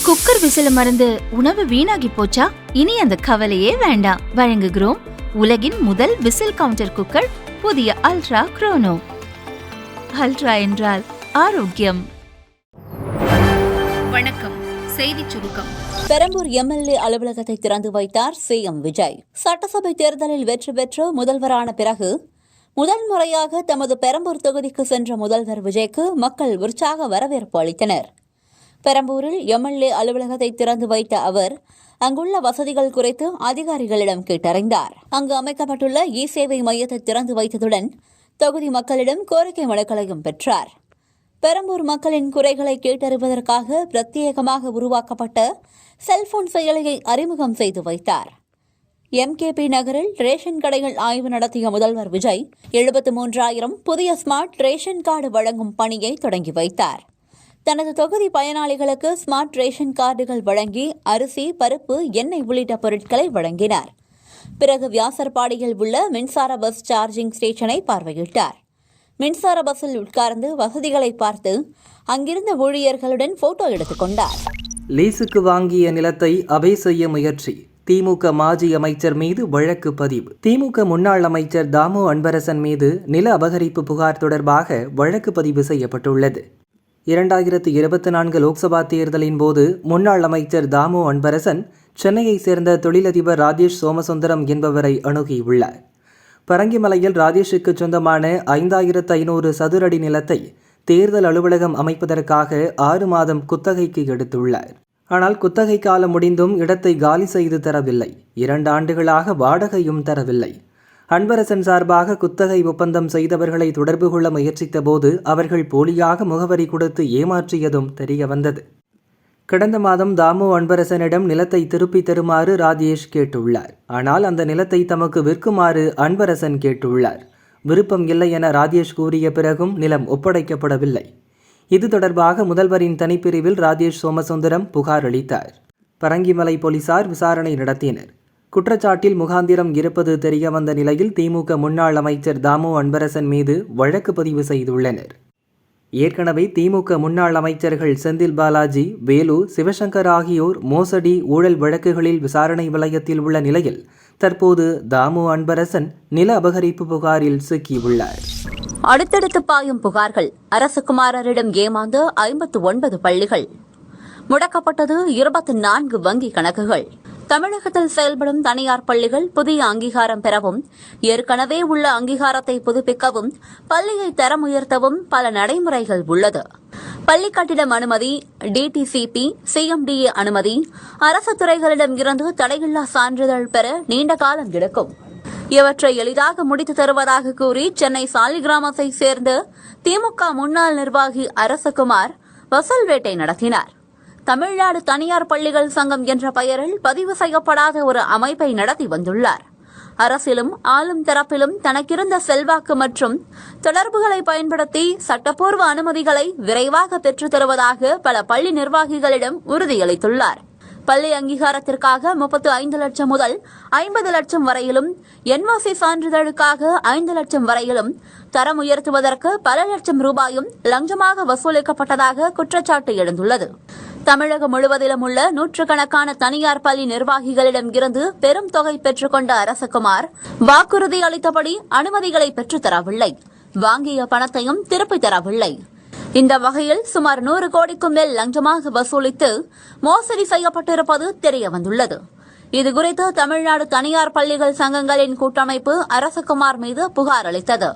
Cooker விசில மறந்து உணவு வீணாகி போச்சா? இனி அந்த கவலையே வேண்டாம். வழங்குகிறோம் உலகின் முதல் விசில் கவுண்டர் குக்கர், புதிய அல்ட்ரா குரோனோ. அல்ட்ரா என்றால் ஆரோக்கியம். வணக்கம். செய்தி சுருக்கம். பெரம்பூர் எம்எல்ஏ அலுவலகத்தை திறந்து வைத்தார் சிஎம் விஜய். சட்டசபை தேர்தலில் வெற்றி பெற்று முதல்வரான பிறகு முதல் முறையாக தமது பெரம்பூர் தொகுதிக்கு சென்ற முதல்வர் விஜய்க்கு மக்கள் உற்சாக வரவேற்பு அளித்தனர். பெரம்பூரில் எம்எல்ஏ அலுவலகத்தை திறந்து வைத்த அவர் அங்குள்ள வசதிகள் குறித்து அதிகாரிகளிடம் கேட்டறிந்தார். அங்கு அமைக்கப்பட்டுள்ள இ சேவை மையத்தை திறந்து வைத்ததுடன் தொகுதி மக்களிடம் கோரிக்கை மனுக்களையும் பெற்றார். பெரம்பூர் மக்களின் குறைகளை கேட்டறிவதற்காக பிரத்யேகமாக உருவாக்கப்பட்ட செல்போன் செயலியை அறிமுகம் செய்து வைத்தார். எம்கேபி நகரில் ரேஷன் கடைகள் ஆய்வு நடத்திய முதல்வர் விஜய் 73,000 புதிய ஸ்மார்ட் ரேஷன் கார்டு வழங்கும் பணியை தொடங்கி வைத்தார். தனது தொகுதி பயனாளிகளுக்கு ஸ்மார்ட் ரேஷன் கார்டுகள் வழங்கி அரிசி, பருப்பு, எண்ணெய் உள்ளிட்ட பொருட்களை வழங்கினார். பிறகு வியாசர்பாடியில் உள்ள மின்சார பஸ் சார்ஜிங் ஸ்டேஷனை பார்வையிட்டார். மின்சார பஸ்ஸில் உட்கார்ந்து வசதிகளை பார்த்து அங்கிருந்த ஊழியர்களுடன் போட்டோ எடுத்துக் கொண்டார். லீசுக்கு வாங்கிய நிலத்தை அபே செய்ய முயற்சி. திமுக மாஜி அமைச்சர் மீது வழக்கு பதிவு. திமுக முன்னாள் அமைச்சர் தாமு அன்பரசன் மீது நில அபகரிப்பு புகார் தொடர்பாக வழக்கு பதிவு செய்யப்பட்டுள்ளது. 2024 லோக்சபா தேர்தலின் போது முன்னாள் அமைச்சர் தாமு அன்பரசன் சென்னையைச் சேர்ந்த தொழிலதிபர் ராஜேஷ் சோமசுந்தரம் என்பவரை அணுகியுள்ளார். பரங்கிமலையில் ராஜேஷுக்கு சொந்தமான 5,500 சதுரடி நிலத்தை தேர்தல் அலுவலகம் அமைப்பதற்காக 6 மாதம் குத்தகைக்கு எடுத்துள்ளார். ஆனால் குத்தகை காலம் முடிந்தும் இடத்தை காலி செய்து தரவில்லை. 2 ஆண்டுகளாக வாடகையும் தரவில்லை. அன்பரசன் சார்பாக குத்தகை ஒப்பந்தம் செய்தவர்களை தொடர்பு கொள்ள முயற்சித்த போது அவர்கள் போலியாக முகவரி கொடுத்து ஏமாற்றியதும் தெரிய வந்தது. கடந்த மாதம் தாமு அன்பரசனிடம் நிலத்தை திருப்பி தருமாறு ராஜேஷ் கேட்டுள்ளார். ஆனால் அந்த நிலத்தை தமக்கு விற்குமாறு அன்பரசன் கேட்டுள்ளார். விருப்பம் இல்லை என ராஜேஷ் கூறிய பிறகும் நிலம் ஒப்படைக்கப்படவில்லை. இது தொடர்பாக முதல்வரின் தனிப்பிரிவில் ராஜேஷ் சோமசுந்தரம் புகார் அளித்தார். பரங்கிமலை போலீசார் விசாரணை நடத்தினர். குற்றச்சாட்டில் முகாந்திரம் இருப்பது தெரியவந்த நிலையில் திமுக முன்னாள் அமைச்சர் தாமு அன்பரசன் மீது வழக்கு பதிவு செய்துள்ளனர். ஏற்கனவே திமுக முன்னாள் அமைச்சர்கள் செந்தில் பாலாஜி, வேலு, சிவசங்கர் ஆகியோர் மோசடி, ஊழல் வழக்குகளில் விசாரணை வலயத்தில் உள்ள நிலையில் தற்போது தாமு அன்பரசன் நில அபகரிப்பு புகாரில் சிக்கியுள்ளார். அடுத்தடுத்து பாயும் புகார்கள். அரசுகுமாரரிடம் ஏமாந்த 59 பள்ளிகள், முடக்கப்பட்டது 24 வங்கி கணக்குகள். தமிழகத்தில் செயல்படும் தனியார் பள்ளிகள் புதிய அங்கீகாரம் பெறவும், ஏற்கனவே உள்ள அங்கீகாரத்தை புதுப்பிக்கவும், பள்ளியை தரம் உயர்த்தவும் பல நடைமுறைகள் உள்ளது. பள்ளி கட்டிடம் அனுமதி, டிடிசிபி, சிஎம்டிஏ அனுமதி, அரசு துறைகளிடம் இருந்து தடையில்லா சான்றிதழ் பெற நீண்ட காலம் எடுக்கும். இவற்றை எளிதாக முடித்து தருவதாக கூறி சென்னை சாலிகிராமத்தை சேர்ந்த திமுக முன்னாள் நிர்வாகி அரசகுமார் வசூல் வேட்டை நடத்தினார். தமிழ்நாடு தனியார் பள்ளிகள் சங்கம் என்ற பெயரில் பதிவு செய்யப்படாத ஒரு அமைப்பை நடத்தி வந்துள்ளார். அரசிலும் ஆளும் தரப்பிலும் தனக்கிருந்த செல்வாக்கு மற்றும் தொடர்புகளை பயன்படுத்தி சட்டப்பூர்வ அனுமதிகளை விரைவாக பெற்றுத் தருவதாக பல பள்ளி நிர்வாகிகளிடம் உறுதியளித்துள்ளார். பள்ளி அங்கீகாரத்திற்காக 35 லட்சம் முதல் 50 லட்சம் வரையிலும், என்ஓசி சான்றிதழுக்காக 5 லட்சம் வரையிலும், தரம் உயர்த்துவதற்கு பல லட்சம் ரூபாயும் லஞ்சமாக வசூலிக்கப்பட்டதாக குற்றச்சாட்டு எழுந்துள்ளது. தமிழகம் முழுவதிலும் உள்ள நூற்றுக்கணக்கான தனியார் பள்ளி நிர்வாகிகளிடம் இருந்து பெரும் தொகை பெற்றுக்கொண்ட அரசகுமார் வாக்குறுதி அளித்தபடி அனுமதிகளை பெற்றுத் தரவில்லை. வாங்கிய பணத்தையும் திருப்பித் தரவில்லை. இந்த வகையில் சுமார் 100 கோடிக்கும் மேல் லஞ்சமாக வசூலித்து மோசடி செய்யப்பட்டிருப்பது தெரியவந்துள்ளது. இதுகுறித்து தமிழ்நாடு தனியார் பள்ளிகள் சங்கங்களின் கூட்டமைப்பு அரசகுமார் மீது புகார் அளித்தது.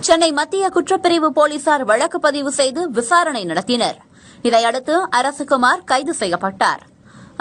சென்னை மத்திய குற்றப்பிரிவு போலீசார் வழக்கு பதிவு செய்து விசாரணை நடத்தினர். இதையடுத்து அரசகுமார் கைது செய்யப்பட்டார்.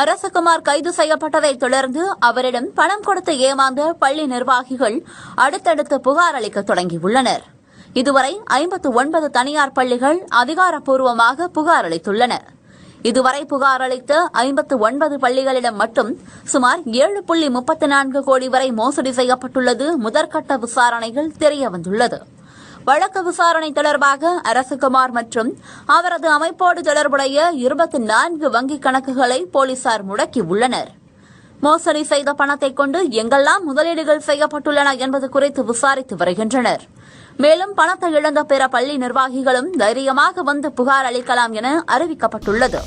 அரசகுமார் கைது செய்யப்பட்டதை தொடர்ந்து அவரிடம் பணம் கொடுத்து ஏமாந்த பள்ளி நிர்வாகிகள் அடுத்தடுத்து புகார் அளிக்க தொடங்கியுள்ளனர். இதுவரை 59 தனியார் பள்ளிகள் அதிகாரப்பூர்வமாக புகார் அளித்துள்ளனர். இதுவரை புகார் அளித்த 59 பள்ளிகளிடம் மட்டும் சுமார் 7.34 கோடி வரை மோசடி செய்யப்பட்டுள்ளது முதற்கட்ட விசாரணையில் தெரியவந்துள்ளது. வழக்கு விசாரணை தொடர்பாக அரசகுமார் மற்றும் அவரது அமைப்போடு தொடர்புடைய 24 வங்கிக் கணக்குகளை போலீசார் முடக்கியுள்ளனர். மோசடி செய்த பணத்தை கொண்டு எங்கெல்லாம் முதலீடுகள் செய்யப்பட்டுள்ளன என்பது குறித்து விசாரித்து வருகின்றனர். மேலும் பணத்தை இழந்த பிற பள்ளி நிர்வாகிகளும் தைரியமாக வந்து புகார் அளிக்கலாம் என அறிவிக்கப்பட்டுள்ளது.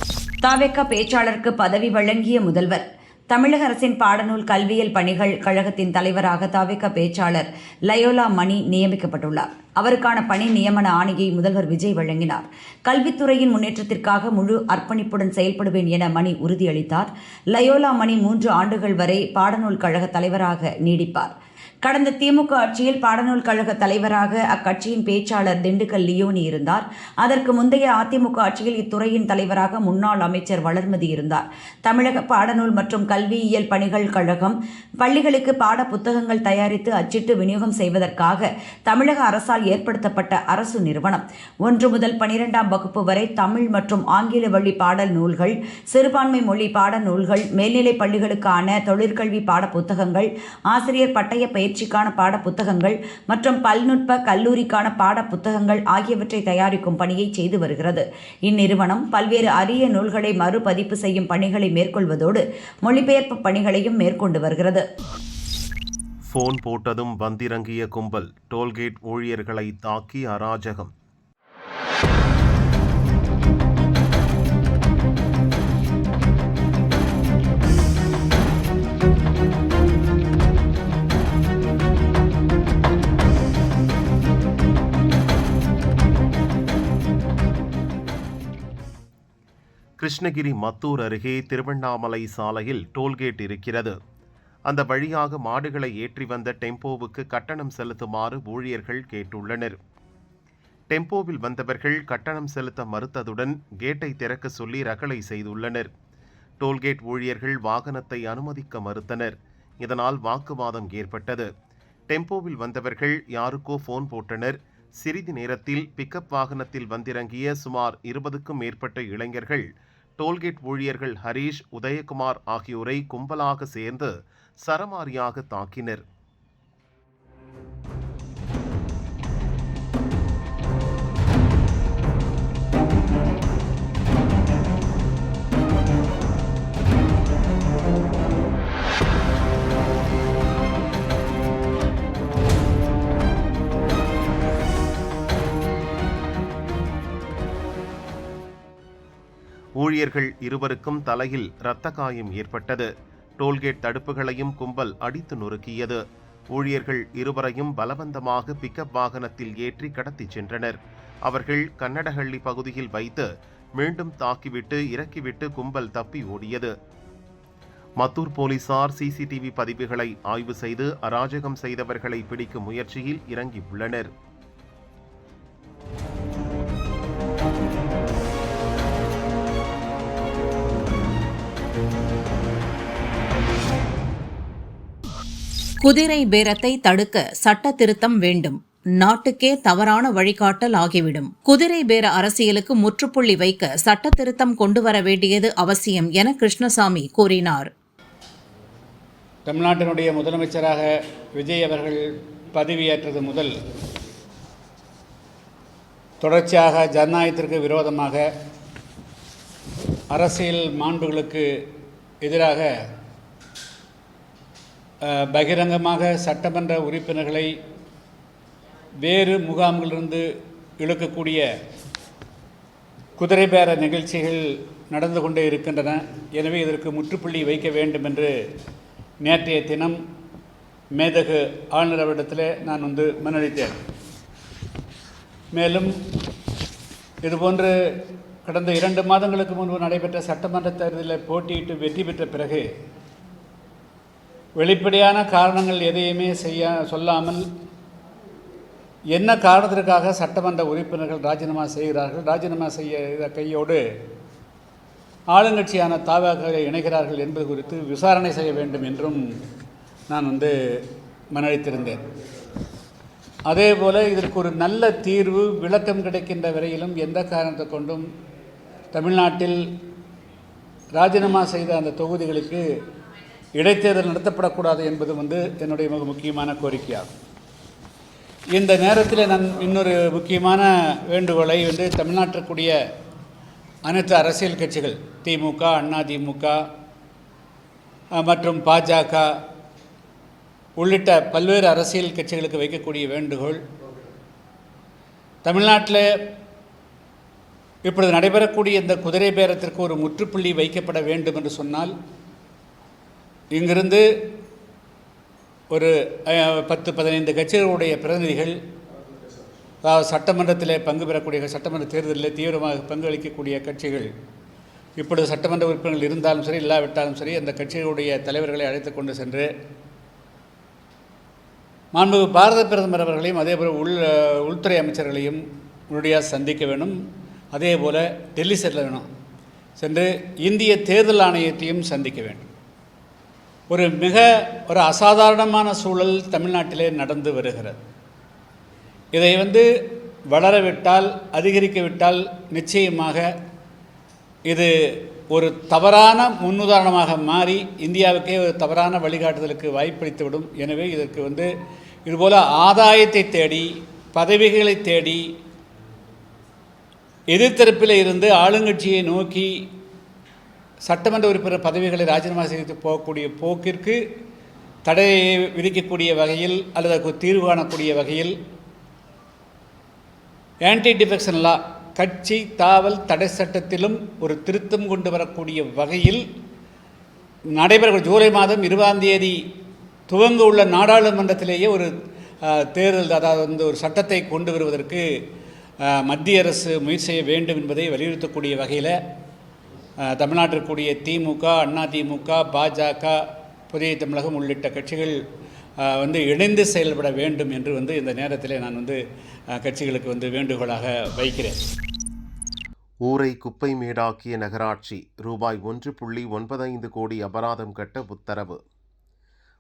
தவிக பேச்சாளருக்கு பதவி வழங்கிய முதல்வர். தமிழக அரசின் பாடநூல் கல்வியியல் பணிகள் கழகத்தின் தலைவராக தவிக பேச்சாளர் லயோலா மணி நியமிக்கப்பட்டுள்ளார். அவருக்கான பணி நியமன ஆணையை முதல்வர் விஜய் வழங்கினார். கல்வித்துறையின் முன்னேற்றத்திற்காக முழு அர்ப்பணிப்புடன் செயல்படுவேன் என மணி உறுதியளித்தார். லயோலா மணி 3 ஆண்டுகள் வரை பாடநூல் கழக தலைவராக நீடிப்பார். கடந்த திமுக ஆட்சியில் பாடநூல் கழக தலைவராக அக்கட்சியின் பேச்சாளர் திண்டுக்கல் லியோனி இருந்தார். அதற்கு முந்தைய அதிமுக ஆட்சியில் இத்துறையின் தலைவராக முன்னாள் அமைச்சர் வளர்மதி இருந்தார். தமிழக பாடநூல் மற்றும் கல்வியியல் பணிகள் கழகம் பள்ளிகளுக்கு பாட புத்தகங்கள் தயாரித்து அச்சிட்டு விநியோகம் செய்வதற்காக தமிழக அரசால் ஏற்படுத்தப்பட்ட அரசு நிறுவனம். 1 முதல் 12ஆம் வகுப்பு வரை தமிழ் மற்றும் ஆங்கில வழி பாடல் நூல்கள், சிறுபான்மை மொழி பாட நூல்கள், மேல்நிலைப் பள்ளிகளுக்கான தொழிற்கல்வி பாட புத்தகங்கள், ஆசிரியர் பட்டய பயிற்சிக்கான பாட புத்தகங்கள் மற்றும் பல்நுட்ப கல்லூரிக்கான பாட புத்தகங்கள் ஆகியவற்றை தயாரிக்கும் பணியை செய்து வருகிறது. இந்நிறுவனம் பல்வேறு அரிய நூல்களை மறுபதிப்பு செய்யும் பணிகளை மேற்கொள்வதோடு மொழிபெயர்ப்பு பணிகளையும் மேற்கொண்டு வருகிறது. போன் போட்டதும் வந்திறங்கிய கும்பல் டோல்கேட் ஊழியர்களை தாக்கி அராஜகம். கிருஷ்ணகிரி மத்தூர் அருகே திருவண்ணாமலை சாலையில் டோல்கேட் இருக்கிறது. அந்த வழியாக மாடுகளை ஏற்றி வந்த டெம்போவுக்கு கட்டணம் செலுத்துமாறு ஊழியர்கள் கேட்டுள்ளனர். டெம்போவில் வந்தவர்கள் கட்டணம் செலுத்த மறுத்ததுடன் கேட்டை திறக்க சொல்லி ரகளை செய்துள்ளனர். டோல்கேட் ஊழியர்கள் வாகனத்தை அனுமதிக்க மறுத்தனர். இதனால் வாக்குவாதம் ஏற்பட்டது. டெம்போவில் வந்தவர்கள் யாருக்கோ போன் போட்டனர். சிறிது நேரத்தில் பிக்கப் வாகனத்தில் வந்திறங்கிய சுமார் 20க்கும் மேற்பட்ட இளைஞர்கள் டோல்கேட் ஊழியர்கள் ஹரீஷ், உதயகுமார் ஆகியோரை கும்பலாக சேர்ந்து சரமாரியாக தாக்கினர். ஊழியர்கள் இருவருக்கும் தலையில் இரத்த காயம் ஏற்பட்டது. டோல்கேட் தடுப்புகளையும் கும்பல் அடித்து நொறுக்கியது. ஊழியர்கள் இருவரையும் பலவந்தமாக பிக்கப் வாகனத்தில் ஏற்றி கடத்திச் சென்றனர். அவர்கள் கன்னடஹள்ளி பகுதியில் வைத்து மீண்டும் தாக்கிவிட்டு இறக்கிவிட்டு கும்பல் தப்பி ஓடியது. மத்தூர் போலீசார் சிசிடிவி பதிவுகளை ஆய்வு செய்து அராஜகம் செய்தவர்களை பிடிக்கும் முயற்சியில் இறங்கியுள்ளனர். குதிரை பேரத்தை தடுக்க சட்ட திருத்தம் வேண்டும். நாட்டுக்கே தவறான வழிகாட்டல் ஆகிவிடும். குதிரை பேர அரசியலுக்கு முற்றுப்புள்ளி வைக்க சட்ட திருத்தம் கொண்டுவர வேண்டியது அவசியம் என கிருஷ்ணசாமி கூறினார். தமிழ்நாட்டினுடைய முதலமைச்சராக விஜய் அவர்கள் பதவியேற்றது முதல் தொடர்ச்சியாக ஜனநாயகத்திற்கு விரோதமாக, அரசியல் மாண்புகளுக்கு எதிராக பகிரங்கமாக சட்டமன்ற உறுப்பினர்களை வேறு முகாம்களிலிருந்து இழுக்கக்கூடிய குதிரை பேர நிகழ்ச்சிகள் நடந்து கொண்டே இருக்கின்றன. எனவே இதற்கு முற்றுப்புள்ளி வைக்க வேண்டும் என்று நேற்றைய தினம் மேதகு ஆளுநர் அவரிடத்தில் நான் மனுளித்தேன். மேலும் இதுபோன்று கடந்த 2 மாதங்களுக்கு முன்பு நடைபெற்ற சட்டமன்ற தேர்தலில் போட்டியிட்டு வெற்றி பெற்ற பிறகு வெளிப்படையான காரணங்கள் எதையுமே சொல்லாமல் என்ன காரணத்திற்காக சட்டமன்ற உறுப்பினர்கள் ராஜினாமா செய்கிறார்கள், ராஜினாமா செய்ய கையோடு ஆளுங்கட்சியான தவிக இணைகிறார்கள் என்பது குறித்து விசாரணை செய்ய வேண்டும் என்றும் நான் மனளித்திருந்தேன். அதேபோல் இதற்கு ஒரு நல்ல தீர்வு விளக்கம் கிடைக்கின்ற வரையிலும் எந்த காரணத்தை கொண்டும் தமிழ்நாட்டில் ராஜினாமா செய்த அந்த தொகுதிகளுக்கு இடைத்தேர்தல் நடத்தப்படக்கூடாது என்பது என்னுடைய மிக முக்கியமான கோரிக்கையாகும். இந்த நேரத்தில் நான் இன்னொரு முக்கியமான வேண்டுகோளை தமிழ்நாட்டிற்குரிய அனைத்து அரசியல் கட்சிகள், திமுக, அதிமுக மற்றும் பாஜக உள்ளிட்ட பல்வேறு அரசியல் கட்சிகளுக்கு வைக்கக்கூடிய வேண்டுகோள், தமிழ்நாட்டில் இப்பொழுது நடைபெறக்கூடிய இந்த குதிரை பேரத்திற்கு ஒரு முற்றுப்புள்ளி வைக்கப்பட வேண்டும் என்று சொன்னால் இங்கிருந்து ஒரு 10-15 கட்சிகளுடைய பிரதிநிதிகள், அதாவது சட்டமன்றத்தில் பங்கு பெறக்கூடிய, சட்டமன்ற தேர்தலில் தீவிரமாக பங்களிக்கக்கூடிய கட்சிகள், இப்பொழுது சட்டமன்ற உறுப்பினர்கள் இருந்தாலும் சரி இல்லாவிட்டாலும் சரி, அந்த கட்சிகளுடைய தலைவர்களை அழைத்து கொண்டு சென்று மாண்புமிகு பாரத பிரதமர் அவர்களையும் அதேபோல் உள்துறை அமைச்சர்களையும் உடனடியாக சந்திக்க வேண்டும். அதே போல் டெல்லி செல்ல வேணும், சென்று இந்திய தேர்தல் ஆணையத்தையும் சந்திக்க வேண்டும். ஒரு அசாதாரணமான சூழல் தமிழ்நாட்டிலே நடந்து வருகிறது. இதை வளரவிட்டால், அதிகரிக்கவிட்டால் நிச்சயமாக இது ஒரு தவறான முன்னுதாரணமாக மாறி இந்தியாவுக்கே ஒரு தவறான வழிகாட்டுதலுக்கு வாய்ப்பளித்துவிடும். எனவே இதற்கு இதுபோல் ஆதாயத்தை தேடி, பதவிகளை தேடி, எதிர்த்தரப்பில் இருந்து ஆளுங்கட்சியை நோக்கி சட்டமன்ற உறுப்பினர் பதவிகளை ராஜினாமா செய்து போகக்கூடிய போக்கிற்கு தடையை விதிக்கக்கூடிய வகையில் அல்லது தீர்வு காணக்கூடிய வகையில் ஆன்டி டிஃபெக்ஷன் லா, கட்சி தாவல் தடை சட்டத்திலும் ஒரு திருத்தம் கொண்டு வரக்கூடிய வகையில் ஜூலை மாதம் 20ஆம் தேதி துவங்க உள்ள நாடாளுமன்றத்திலேயே ஒரு தேர்தல், அதாவது ஒரு சட்டத்தை கொண்டு வருவதற்கு மத்திய அரசு முயற்சி செய்ய வேண்டும் என்பதை வலியுறுத்தக்கூடிய வகையில் தமிழ்நாட்டிற்குரிய திமுக, அதிமுக, பாஜக, புதிய தமிழகம் உள்ளிட்ட கட்சிகள் இணைந்து செயல்பட வேண்டும் என்று இந்த நேரத்தில் நான் கட்சிகளுக்கு வேண்டுகோளாக வைக்கிறேன். ஊரை குப்பை மேடாக்கிய நகராட்சி ரூபாய் 1.95 கோடி அபராதம் கட்ட உத்தரவு.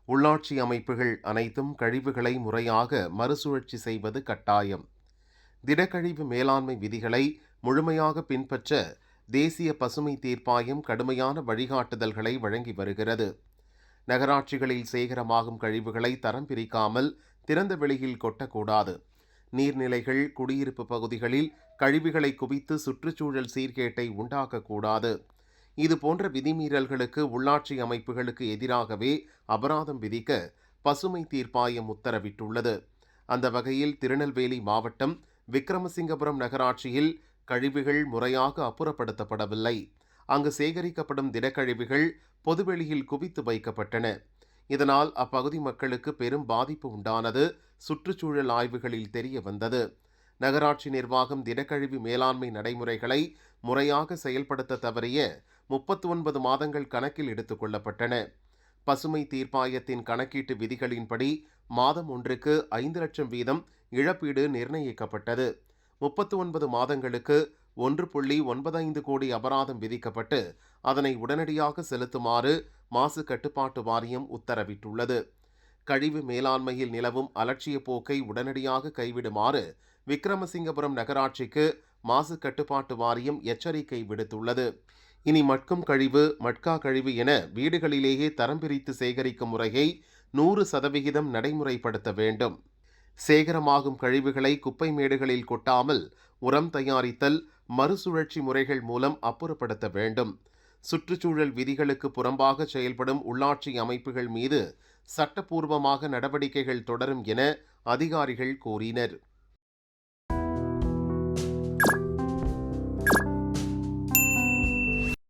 உள்ளாட்சி அமைப்புகள் அனைத்தும் கழிவுகளை முறையாக மறுசுழற்சி செய்வது கட்டாயம். திடக்கழிவு மேலாண்மை விதிகளை முழுமையாக பின்பற்ற தேசிய பசுமை தீர்ப்பாயம் கடுமையான வழிகாட்டுதல்களை வழங்கி வருகிறது. நகராட்சிகளில் சேகரமாகும் கழிவுகளை தரம் பிரிக்காமல் திறந்த வெளியில் கொட்டக்கூடாது. நீர்நிலைகள், குடியிருப்பு பகுதிகளில் கழிவுகளை குவித்து சுற்றுச்சூழல் சீர்கேட்டை உண்டாக்கக்கூடாது. இதுபோன்ற விதிமீறல்களுக்கு உள்ளாட்சி அமைப்புகளுக்கு எதிராகவே அபராதம் விதிக்க பசுமை தீர்ப்பாயம் உத்தரவிட்டுள்ளது. அந்த வகையில் திருநெல்வேலி மாவட்டம் விக்கிரமசிங்கபுரம் நகராட்சியில் கழிவுகள் முறையாக அப்புறப்படுத்தப்படவில்லை. அங்கு சேகரிக்கப்படும் திடக்கழிவுகள் பொதுவெளியில் குவித்து வைக்கப்பட்டன. இதனால் அப்பகுதி மக்களுக்கு பெரும் பாதிப்பு உண்டானது சுற்றுச்சூழல் ஆய்வுகளில் தெரிய வந்தது. நகராட்சி நிர்வாகம் திடக்கழிவு மேலாண்மை நடைமுறைகளை முறையாக செயல்படுத்த தவறிய 39 மாதங்கள் கணக்கில் எடுத்துக் கொள்ளப்பட்டன. பசுமை தீர்ப்பாயத்தின் கணக்கீட்டு விதிகளின்படி மாதம் ஒன்றுக்கு 5 லட்சம் வீதம் இழப்பீடு நிர்ணயிக்கப்பட்டது. 39 மாதங்களுக்கு 1.95 கோடி அபராதம் விதிக்கப்பட்டு அதனை உடனடியாக செலுத்துமாறு மாசு கட்டுப்பாட்டு வாரியம் உத்தரவிட்டுள்ளது. கழிவு மேலாண்மையில் நிலவும் அலட்சிய போக்கை உடனடியாக கைவிடுமாறு விக்கிரமசிங்கபுரம் நகராட்சிக்கு மாசு கட்டுப்பாட்டு வாரியம் எச்சரிக்கை விடுத்துள்ளது. இனி மட்கும் கழிவு, மட்கா கழிவு என வீடுகளிலேயே தரம் பிரித்து சேகரிக்கும் முறையை 100% நடைமுறைப்படுத்த வேண்டும். சேகரமாகும் கழிவுகளை குப்பை மேடுகளில் கொட்டாமல் உரம் தயாரித்தல், மறுசுழற்சி முறைகள் மூலம் அப்புறப்படுத்த வேண்டும். சுற்றுச்சூழல் விதிகளுக்கு புறம்பாக செயல்படும் உள்ளாட்சி அமைப்புகள் மீது சட்டப்பூர்வமாக நடவடிக்கைகள் தொடரும் என அதிகாரிகள் கூறினர்.